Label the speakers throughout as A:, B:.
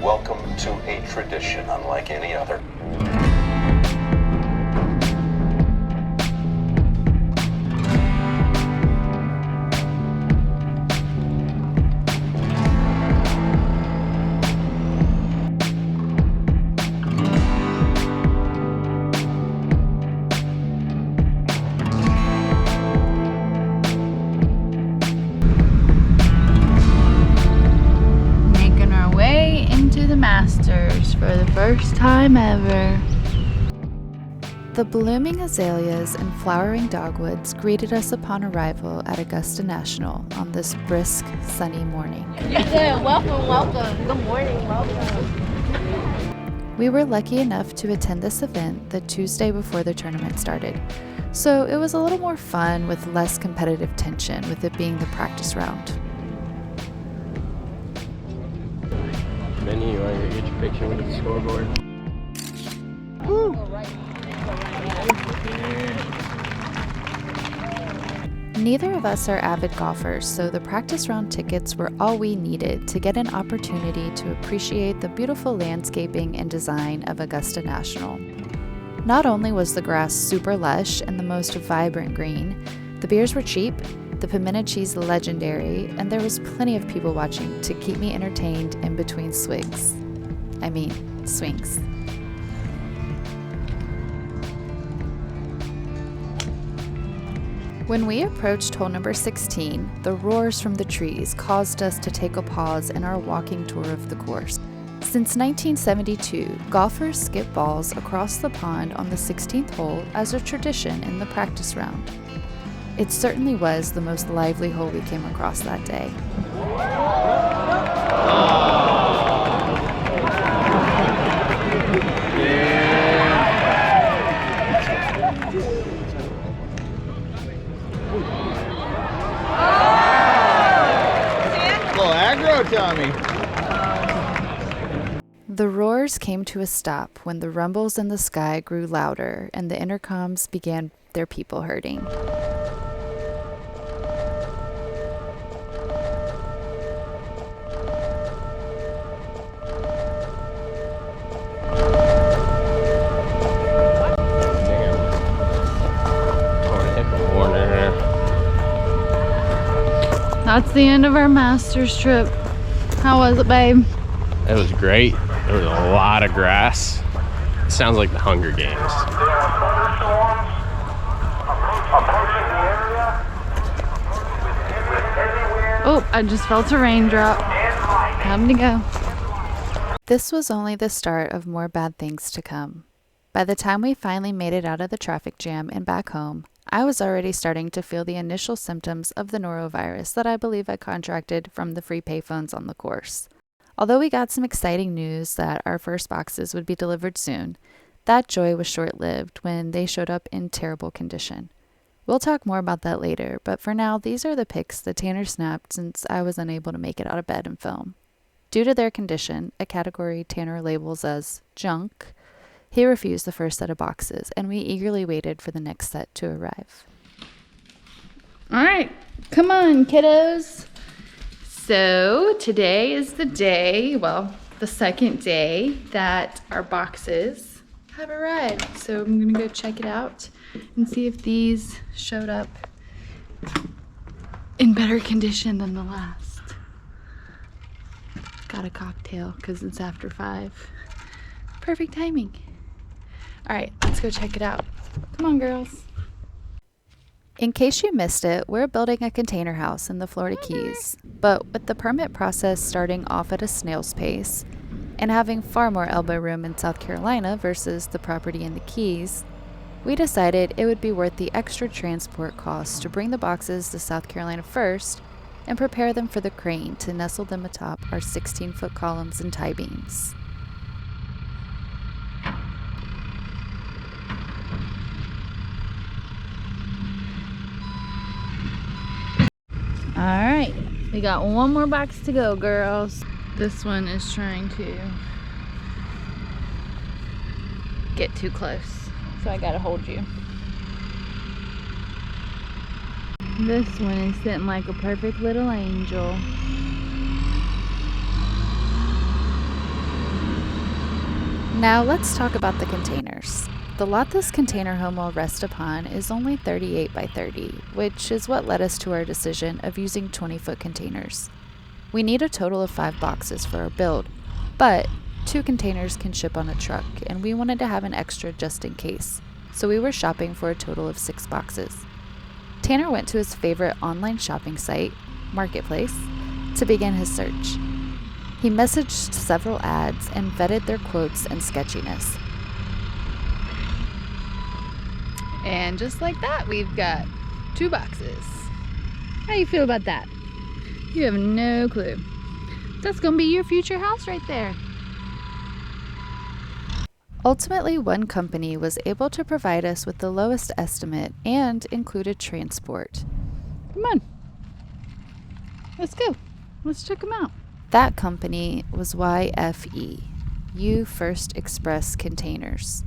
A: Welcome to a tradition unlike any other.
B: Masters for the first time ever. The blooming azaleas and flowering dogwoods greeted us upon arrival at Augusta National on this brisk, sunny morning.
C: Yeah, welcome. Good morning, welcome.
B: We were lucky enough to attend this event the Tuesday before the tournament started, so it was a little more fun with less competitive tension with it being the practice round.
D: Mindy, you want to get your picture with the scoreboard? Woo!
B: Neither of us are avid golfers, so the practice round tickets were all we needed to get an opportunity to appreciate the beautiful landscaping and design of Augusta National. Not only was the grass super lush and the most vibrant green, the beers were cheap, the pimento cheese legendary, and there was plenty of people watching to keep me entertained in between swings. When we approached hole number 16, the roars from the trees caused us to take a pause in our walking tour of the course. Since 1972, golfers skip balls across the pond on the 16th hole as a tradition in the practice round. It certainly was the most lively hole we came across that day.
D: A little aggro, Tommy.
B: The roars came to a stop when the rumbles in the sky grew louder and the intercoms began their people herding.
C: That's the end of our Masters trip. How was it, babe?
D: It was great. There was a lot of grass. It sounds like the Hunger Games.
C: Oh, I just felt a raindrop. Time to go.
B: This was only the start of more bad things to come. By the time we finally made it out of the traffic jam and back home, I was already starting to feel the initial symptoms of the norovirus that I believe I contracted from the free payphones on the course. Although we got some exciting news that our first boxes would be delivered soon, that joy was short-lived when they showed up in terrible condition. We'll talk more about that later, but for now, these are the pics that Tanner snapped since I was unable to make it out of bed and film. Due to their condition, a category Tanner labels as junk, he refused the first set of boxes, and we eagerly waited for the next set to arrive.
C: All right, come on, kiddos. So today is the day, well, the second day that our boxes have arrived. So I'm gonna go check it out and see if these showed up in better condition than the last. Got a cocktail because it's after 5. Perfect timing. All right, let's go check it out. Come on, girls.
B: In case you missed it, we're building a container house in the Florida Keys, but with the permit process starting off at a snail's pace and having far more elbow room in South Carolina versus the property in the Keys, we decided it would be worth the extra transport costs to bring the boxes to South Carolina first and prepare them for the crane to nestle them atop our 16-foot columns and tie beams.
C: All right, we got one more box to go, girls. This one is trying to get too close, so I gotta hold you. This one is sitting like a perfect little angel.
B: Now let's talk about the containers. The lot this container home will rest upon is only 38 by 30, which is what led us to our decision of using 20-foot containers. We need a total of 5 boxes for our build, but 2 containers can ship on a truck, and we wanted to have an extra just in case, so we were shopping for a total of 6 boxes. Tanner went to his favorite online shopping site, Marketplace, to begin his search. He messaged several ads and vetted their quotes and sketchiness.
C: And just like that, we've got 2 boxes. How you feel about that? You have no clue. That's gonna be your future house right there.
B: Ultimately, one company was able to provide us with the lowest estimate and included transport.
C: Come on. Let's go. Let's check them out.
B: That company was YFE, You First Express Containers.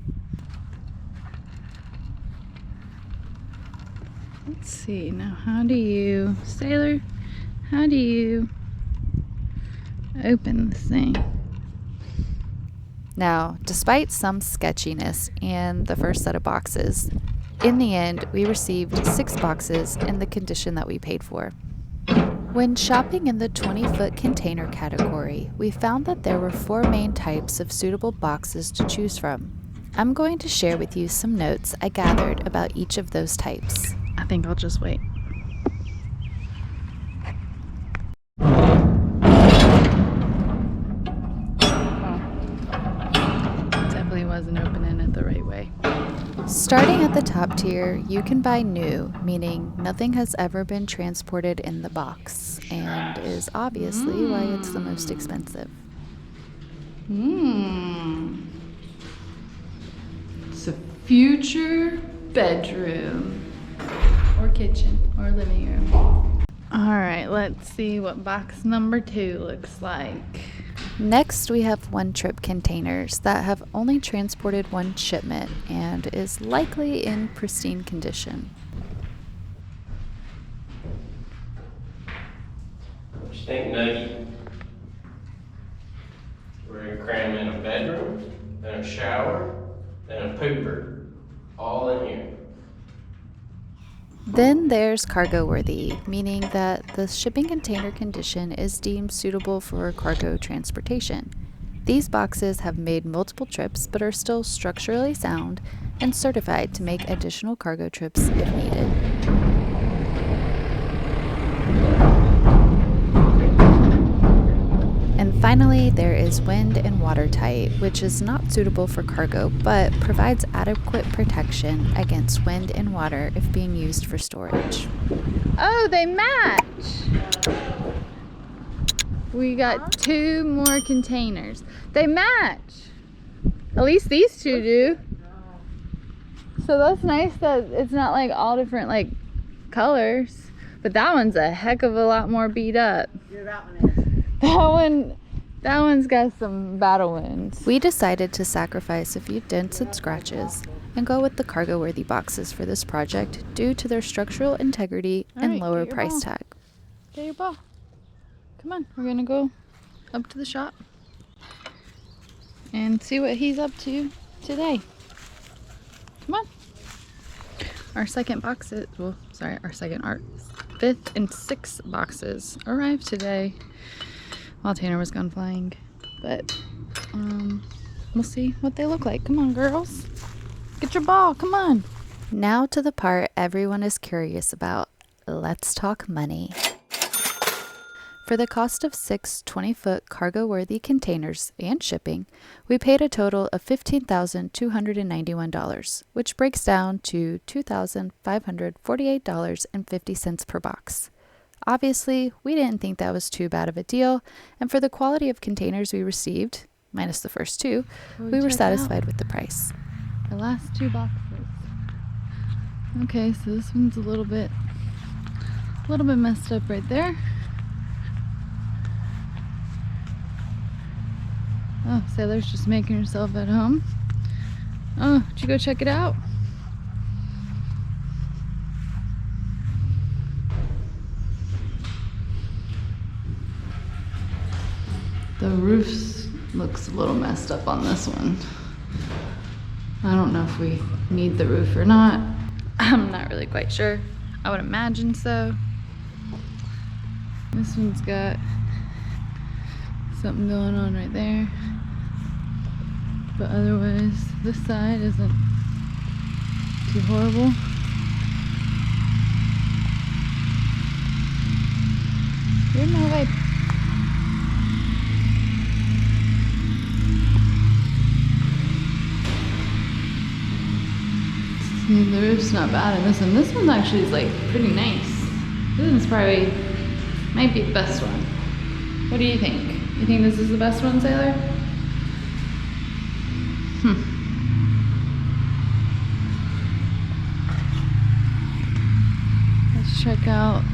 C: Let's see. Now, Sailor, how do you open this thing?
B: Now, despite some sketchiness and the first set of boxes, in the end, we received 6 boxes in the condition that we paid for. When shopping in the 20-foot container category, we found that there were 4 main types of suitable boxes to choose from. I'm going to share with you some notes I gathered about each of those types.
C: I think I'll just wait. Definitely wasn't opening it the right way.
B: Starting at the top tier, you can buy new, meaning nothing has ever been transported in the box, and is obviously why it's the most expensive.
C: It's a future bedroom or kitchen or living room. All right, let's see what box number 2 looks like.
B: Next, we have one-trip containers that have only transported 1 shipment and is likely in pristine condition.
D: What you think, Nuggy? We're gonna cram in a bedroom, then a shower, then a pooper, all in here.
B: Then there's cargo worthy, meaning that the shipping container condition is deemed suitable for cargo transportation. These boxes have made multiple trips but are still structurally sound and certified to make additional cargo trips if needed. And finally, there is wind and watertight, which is not suitable for cargo, but provides adequate protection against wind and water if being used for storage.
C: Oh, they match! We got 2 more containers. They match! At least these 2 do. So that's nice that it's not like all different like colors. But that one's a heck of a lot more beat up.
E: Yeah, that one is.
C: That one's got some battle wounds.
B: We decided to sacrifice a few dents and scratches and go with the cargo-worthy boxes for this project due to their structural integrity and
C: Alright,
B: lower
C: get your
B: price
C: ball.
B: tag.
C: Get your ball. Come on, we're gonna go up to the shop and see what he's up to today. Come on. Our second boxes, our 5th and 6th boxes arrived today while Tanner was gone flying. But we'll see what they look like. Come on, girls. Get your ball, come on.
B: Now to the part everyone is curious about. Let's talk money. For the cost of 6 20-foot cargo-worthy containers and shipping, we paid a total of $15,291, which breaks down to $2,548.50 per box. Obviously, we didn't think that was too bad of a deal, and for the quality of containers we received, minus the first 2, we were satisfied with the price.
C: The last 2 boxes. Okay, so this one's a little bit messed up right there. Oh, Sailor's just making herself at home. Oh, did you go check it out? The roof looks a little messed up on this one. I don't know if we need the roof or not. I'm not really quite sure. I would imagine so. This one's got something going on right there. But otherwise, this side isn't too horrible. You're in my way. The roof's not bad in this one. This one actually is like pretty nice. This one's probably, might be the best one. What do you think? You think this is the best one, Sailor? Let's check out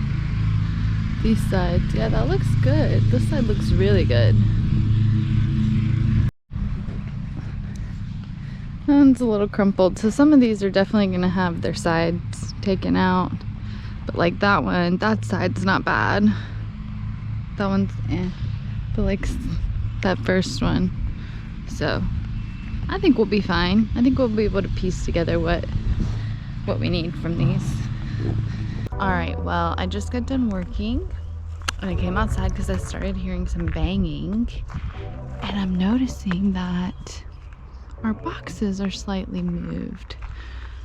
C: these sides. Yeah, that looks good. This side looks really good. And it's a little crumpled, so some of these are definitely gonna have their sides taken out. But like that one, that side's not bad. That one's but like that first one. So I think we'll be fine. I think we'll be able to piece together what we need from these. All right, well, I just got done working and I came outside because I started hearing some banging, and I'm noticing that our boxes are slightly moved.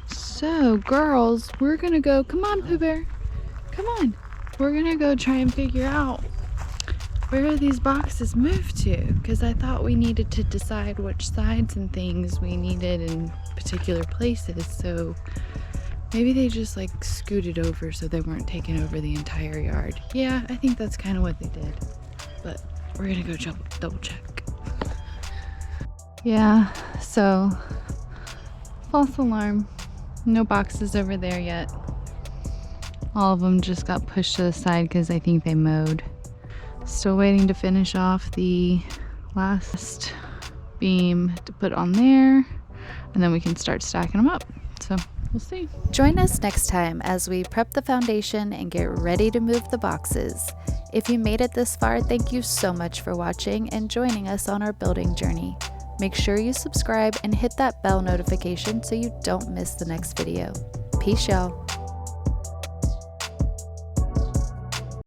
C: So girls, we're gonna go, come on Pooh Bear, come on. We're gonna go try and figure out where these boxes moved to, because I thought we needed to decide which sides and things we needed in particular places. So maybe they just like scooted over so they weren't taking over the entire yard. Yeah, I think that's kind of what they did, but we're gonna go double check. Yeah, so false alarm. No boxes over there yet. All of them just got pushed to the side because I think they mowed. Still waiting to finish off the last beam to put on there, and then we can start stacking them up. So we'll see.
B: Join us next time as we prep the foundation and get ready to move the boxes. If you made it this far, thank you so much for watching and joining us on our building journey. Make sure you subscribe and hit that bell notification so you don't miss the next video. Peace, y'all.